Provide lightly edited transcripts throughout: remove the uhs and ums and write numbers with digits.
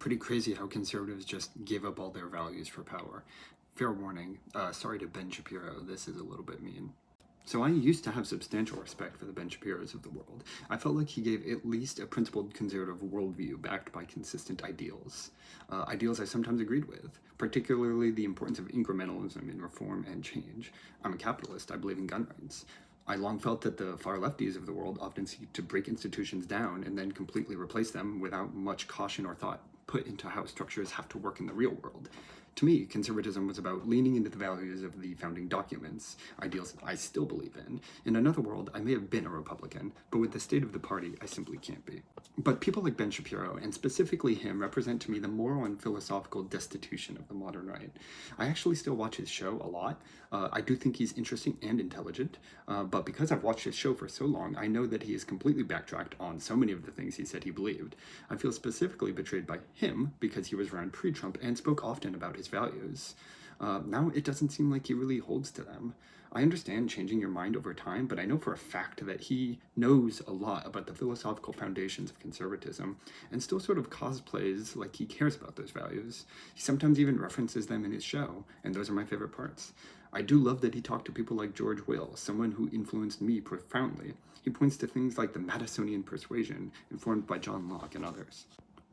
Pretty crazy how conservatives just give up all their values for power. Fair warning, sorry to Ben Shapiro, this is a little bit mean. So I used to have substantial respect for the Ben Shapiros of the world. I felt like he gave at least a principled conservative worldview backed by consistent ideals. Ideals I sometimes agreed with, particularly the importance of incrementalism in reform and change. I'm a capitalist, I believe in gun rights. I long felt that the far lefties of the world often seek to break institutions down and then completely replace them without much caution or thought put into how structures have to work in the real world. To me, conservatism was about leaning into the values of the founding documents, ideals I still believe in. In another world, I may have been a Republican, but with the state of the party, I simply can't be. But people like Ben Shapiro, and specifically him, represent to me the moral and philosophical destitution of the modern right. I actually still watch his show a lot. I do think he's interesting and intelligent, but because I've watched his show for so long, I know that he has completely backtracked on so many of the things he said he believed. I feel specifically betrayed by him because he was around pre-Trump and spoke often about his values. Now it doesn't seem like he really holds to them. I understand changing your mind over time, but I know for a fact that he knows a lot about the philosophical foundations of conservatism and still sort of cosplays like he cares about those values. He sometimes even references them in his show, and those are my favorite parts. I do love that he talked to people like George Will, someone who influenced me profoundly. He points to things like the Madisonian persuasion, informed by John Locke and others.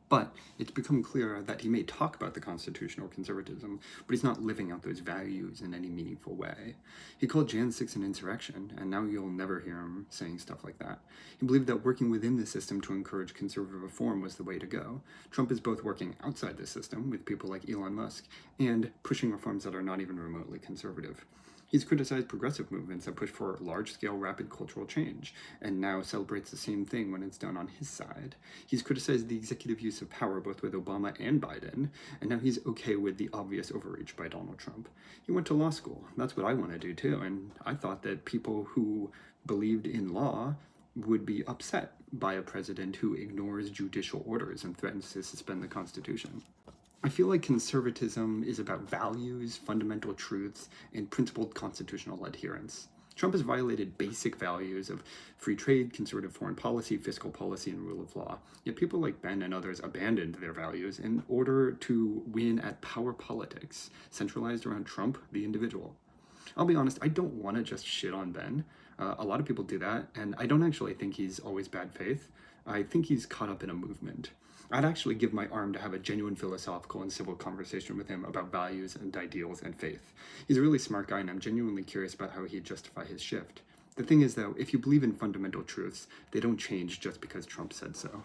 But it's become clear that he may talk about the Constitution or conservatism, but he's not living out those values in any meaningful way. He called Jan 6 an insurrection, and now you'll never hear him saying stuff like that. He believed that working within the system to encourage conservative reform was the way to go. Trump is both working outside the system, with people like Elon Musk, and pushing reforms that are not even remotely conservative. He's criticized progressive movements that push for large-scale, rapid cultural change, and now celebrates the same thing when it's done on his side. He's criticized the executive use of power both with Obama and Biden, and now he's okay with the obvious overreach by Donald Trump. He went to law school. That's what I want to do too, and I thought that people who believed in law would be upset by a president who ignores judicial orders and threatens to suspend the Constitution. I feel like conservatism is about values, fundamental truths, and principled constitutional adherence. Trump has violated basic values of free trade, conservative foreign policy, fiscal policy, and rule of law. Yet people like Ben and others abandoned their values in order to win at power politics, centralized around Trump, the individual. I'll be honest, I don't want to just shit on Ben. A lot of people do that, and I don't actually think he's always bad faith. I think he's caught up in a movement. I'd actually give my arm to have a genuine philosophical and civil conversation with him about values and ideals and faith. He's a really smart guy, and I'm genuinely curious about how he'd justify his shift. The thing is, though, if you believe in fundamental truths, they don't change just because Trump said so.